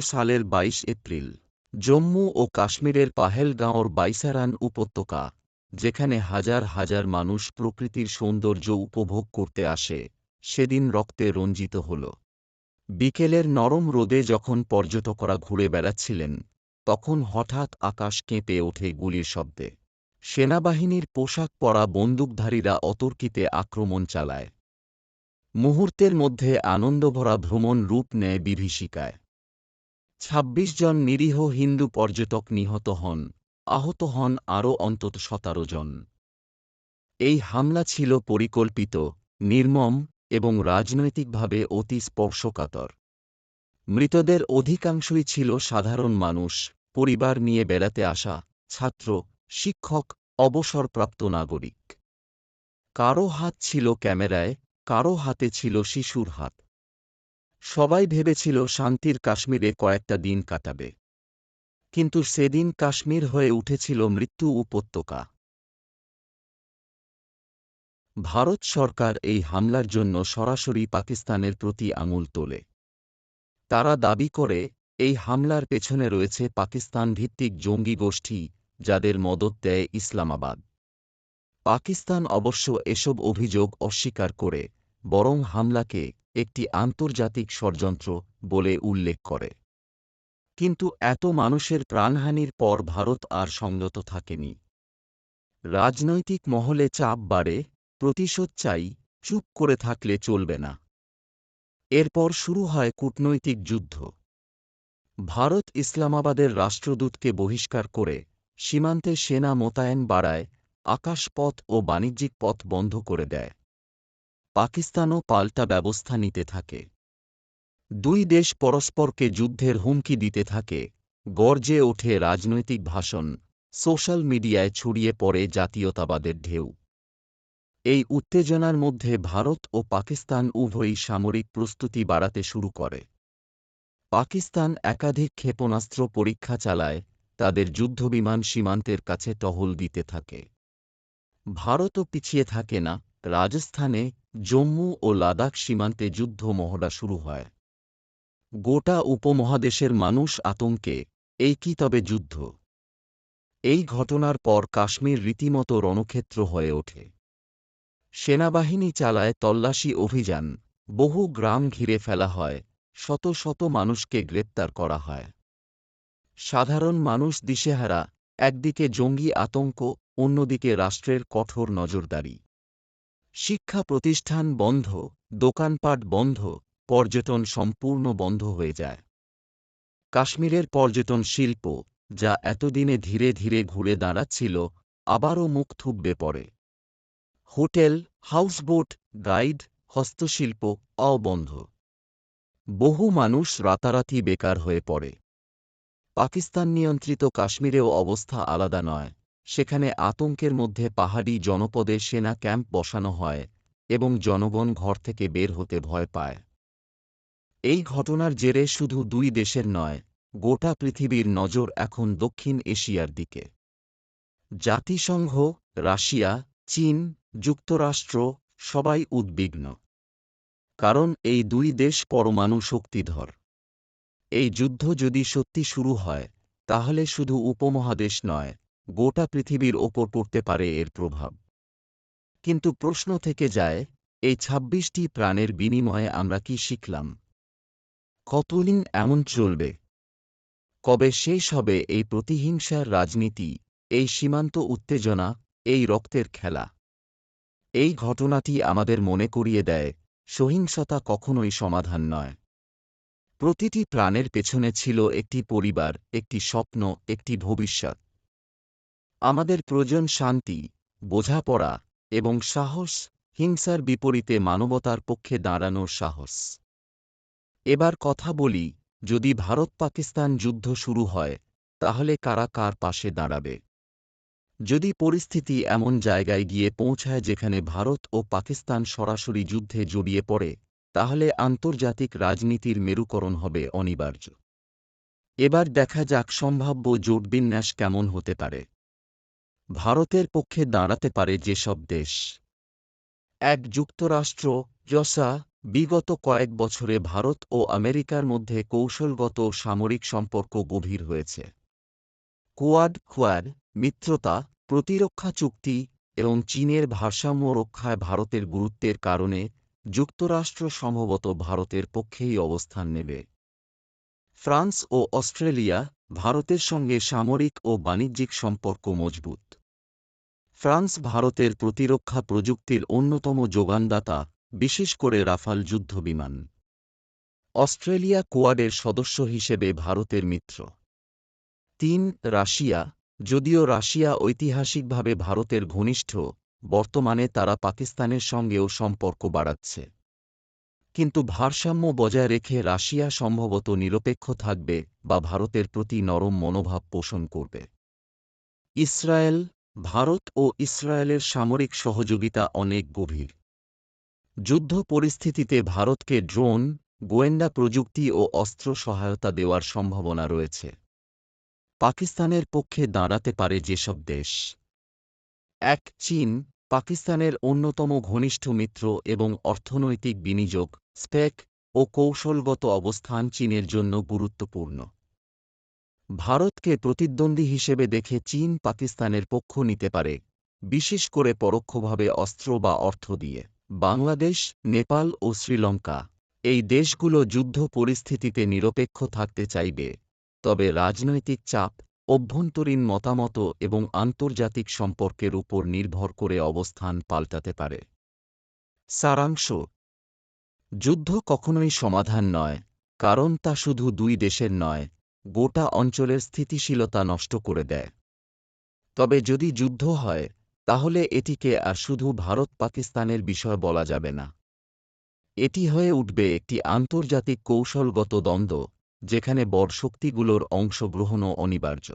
সালের ২২ এপ্রিল জম্মু ও কাশ্মীরের পাহেলগাঁওর বাইসারান উপত্যকা, যেখানে হাজার হাজার মানুষ প্রকৃতির সৌন্দর্য উপভোগ করতে আসে, সেদিন রক্তে রঞ্জিত হল। বিকেলের নরম রোদে যখন পর্যটকরা ঘুরে বেড়াচ্ছিলেন, তখন হঠাৎ আকাশ কেঁপে ওঠে গুলির শব্দে। সেনাবাহিনীর পোশাক পরা বন্দুকধারীরা অতর্কিতে আক্রমণ চালায়। মুহূর্তের মধ্যে আনন্দভরা ভ্রমণ রূপ নেয় বিভীষিকায়। ২৬ জন নিরীহ হিন্দু পর্যটক নিহত হন, আহত হন আরও অন্তত ১৭ জন। এই হামলা ছিল পরিকল্পিত, নির্মম এবং রাজনৈতিকভাবে অতি স্পর্শকাতর। মৃতদের অধিকাংশই ছিল সাধারণ মানুষ, পরিবার নিয়ে বেড়াতে আসা, ছাত্র, শিক্ষক, অবসরপ্রাপ্ত নাগরিক। কারও হাত ছিল ক্যামেরায়, কারও হাতে ছিল শিশুর হাত। সবাই ভেবেছিল শান্তির কাশ্মীরে কয়েকটা দিন কাটাবে। কিন্তু সেদিন কাশ্মীর হয়ে উঠেছিল মৃত্যু উপত্যকা। ভারত সরকার এই হামলার জন্য সরাসরি পাকিস্তানের প্রতি আঙুল তোলে। তারা দাবি করে, এই হামলার পেছনে রয়েছে পাকিস্তান ভিত্তিক জঙ্গি গোষ্ঠী, যাদের মদদ দেয় ইসলামাবাদ। পাকিস্তান অবশ্য এসব অভিযোগ অস্বীকার করে, বরং হামলাকে একটি আন্তর্জাতিক ষড়যন্ত্র বলে উল্লেখ করে। কিন্তু এত মানুষের প্রাণহানির পর ভারত আর সংযত থাকেনি। রাজনৈতিক মহলে চাপ বাড়ে, প্রতিশোধ চাই, চুপ করে থাকলে চলবে না। এরপর শুরু হয় কূটনৈতিক যুদ্ধ। ভারত ইসলামাবাদের রাষ্ট্রদূতকে বহিষ্কার করে, সীমান্তে সেনা মোতায়েন বাড়ায়, আকাশপথ ও বাণিজ্যিক পথ বন্ধ করে দেয়। পাকিস্তানও পাল্টা ব্যবস্থা নিতে থাকে। দুই দেশ পরস্পরকে যুদ্ধের হুমকি দিতে থাকে, গর্জে ওঠে রাজনৈতিক ভাষণ, সোশ্যাল মিডিয়ায় ছড়িয়ে পড়ে জাতীয়তাবাদের ঢেউ। এই উত্তেজনার মধ্যে ভারত ও পাকিস্তান উভয়ই সামরিক প্রস্তুতি বাড়াতে শুরু করে। পাকিস্তান একাধিক ক্ষেপণাস্ত্র পরীক্ষা চালায়, তাদের যুদ্ধবিমান সীমান্তের কাছে টহল দিতে থাকে। ভারতও পিছিয়ে থাকে না, রাজস্থানে, জম্মু ও লাদাখ সীমান্তে যুদ্ধ মহড়া শুরু হয়। গোটা উপমহাদেশের মানুষ আতঙ্কে, এই কি তবে যুদ্ধ? এই ঘটনার পর কাশ্মীর রীতিমতো রণক্ষেত্র হয়ে ওঠে। সেনাবাহিনী চালায় তল্লাশি অভিযান, বহু গ্রাম ঘিরে ফেলা হয়, শত শত মানুষকে গ্রেপ্তার করা হয়। সাধারণ মানুষ দিশেহারা, একদিকে জঙ্গি আতঙ্ক, অন্যদিকে রাষ্ট্রের কঠোর নজরদারি। শিক্ষা প্রতিষ্ঠান বন্ধ, দোকানপাট বন্ধ, পর্যটন সম্পূর্ণ বন্ধ হয়ে যায়। কাশ্মীরের পর্যটন শিল্প, যা এতদিনে ধীরে ধীরে ঘুরে দাঁড়াচ্ছিল, আবারও মুখ থুবড়ে পড়ে। হোটেল, হাউসবোট, গাইড, হস্তশিল্প অবন্ধ। বহু মানুষ রাতারাতি বেকার হয়ে পড়ে। পাকিস্তান নিয়ন্ত্রিত কাশ্মীরেও অবস্থা আলাদা নয়, সেখানে আতঙ্কের মধ্যে পাহাড়ি জনপদে সেনা ক্যাম্প বসানো হয় এবং জনগণ ঘর থেকে বের হতে ভয় পায়। এই ঘটনার জেরে শুধু দুই দেশের নয়, গোটা পৃথিবীর নজর এখন দক্ষিণ এশিয়ার দিকে। জাতিসংঘ, রাশিয়া, চীন, যুক্তরাষ্ট্র সবাই উদ্বিগ্ন। কারণ এই দুই দেশ পরমাণু শক্তিধর। এই যুদ্ধ যদি সত্যি শুরু হয়, তাহলে শুধু উপমহাদেশ নয়, গোটা পৃথিবীর ওপর পড়তে পারে এর প্রভাব। কিন্তু প্রশ্ন থেকে যায়, এই ২৬টি প্রাণের বিনিময়ে আমরা কি শিখলাম? কতদিন এমন চলবে? কবে শেষ হবে এই প্রতিহিংসার রাজনীতি, এই সীমান্ত উত্তেজনা, এই রক্তের খেলা? এই ঘটনাটি আমাদের মনে করিয়ে দেয়, সহিংসতা কখনোই সমাধান নয়। প্রতিটি প্রাণের পেছনে ছিল একটি পরিবার, একটি স্বপ্ন, একটি ভবিষ্যৎ। আমাদের প্রয়োজন শান্তি, বোঝাপড়া এবং সাহস, হিংসার বিপরীতে মানবতার পক্ষে দাঁড়ানোর সাহস। এবার কথা বলি, যদি ভারত-পাকিস্তান যুদ্ধ শুরু হয়, তাহলে কারা কার পাশে দাঁড়াবে? যদি পরিস্থিতি এমন জায়গায় গিয়ে পৌঁছায় যেখানে ভারত ও পাকিস্তান সরাসরি যুদ্ধে জড়িয়ে পড়ে, তাহলে আন্তর্জাতিক রাজনীতির মেরুকরণ হবে অনিবার্য। এবার দেখা যাক সম্ভাব্য জোটবিন্যাস কেমন হতে পারে। ভারতের পক্ষে দাঁড়াতে পারে যেসব দেশ: ১. যুক্তরাষ্ট্র, জসা, বিগত কয়েক বছরে ভারত ও আমেরিকার মধ্যে কৌশলগত ও সামরিক সম্পর্ক গভীর হয়েছে। কোয়াড মিত্রতা, প্রতিরক্ষা চুক্তি এবং চীনের ভারসাম্য রক্ষায় ভারতের গুরুত্বের কারণে যুক্তরাষ্ট্র সম্ভবত ভারতের পক্ষেই অবস্থান নেবে। ফ্রান্স ও অস্ট্রেলিয়া, ভারতের সঙ্গে সামরিক ও বাণিজ্যিক সম্পর্ক মজবুত। ফ্রান্স ভারতের প্রতিরক্ষা প্রযুক্তির অন্যতম যোগানদাতা, বিশেষ করে রাফাল যুদ্ধবিমান। অস্ট্রেলিয়া কোয়াডের সদস্য হিসেবে ভারতের মিত্র। ৩. রাশিয়া, যদিও রাশিয়া ঐতিহাসিকভাবে ভারতের ঘনিষ্ঠ, বর্তমানে তারা পাকিস্তানের সঙ্গেও সম্পর্ক বাড়াচ্ছে। কিন্তু ভারসাম্য বজায় রেখে রাশিয়া সম্ভবত নিরপেক্ষ থাকবে বা ভারতের প্রতি নরম মনোভাব পোষণ করবে। ইসরায়েল, ভারত ও ইসরায়েলের সামরিক সহযোগিতা অনেক গভীর। যুদ্ধ পরিস্থিতিতে ভারতকে ড্রোন, গোয়েন্দা প্রযুক্তি ও অস্ত্র সহায়তা দেওয়ার সম্ভাবনা রয়েছে। পাকিস্তানের পক্ষে দাঁড়াতে পারে যেসব দেশ: ১. চীন, পাকিস্তানের অন্যতম ঘনিষ্ঠ মিত্র এবং অর্থনৈতিক বিনিয়োগ, স্পেক ও কৌশলগত অবস্থান চীনের জন্য গুরুত্বপূর্ণ। ভারতকে প্রতিদ্বন্দ্বী হিসেবে দেখে চীন পাকিস্তানের পক্ষ নিতে পারে, বিশেষ করে পরোক্ষভাবে অস্ত্র বা অর্থ দিয়ে। বাংলাদেশ, নেপাল ও শ্রীলঙ্কা, এই দেশগুলো যুদ্ধ পরিস্থিতিতে নিরপেক্ষ থাকতে চাইবে, তবে রাজনৈতিক চাপ, অভ্যন্তরীণ মতামত এবং আন্তর্জাতিক সম্পর্কের উপর নির্ভর করে অবস্থান পাল্টাতে পারে। সারাংশ: যুদ্ধ কখনোই সমাধান নয়, কারণ তা শুধু দুই দেশের নয়, গোটা অঞ্চলের স্থিতিশীলতা নষ্ট করে দেয়। তবে যদি যুদ্ধ হয়, তাহলে এটিকে আর শুধু ভারত-পাকিস্তানের বিষয় বলা যাবে না। এটি হয়ে উঠবে একটি আন্তর্জাতিক কৌশলগত দ্বন্দ্ব, যেখানে বড় শক্তিগুলোর অংশগ্রহণও অনিবার্য।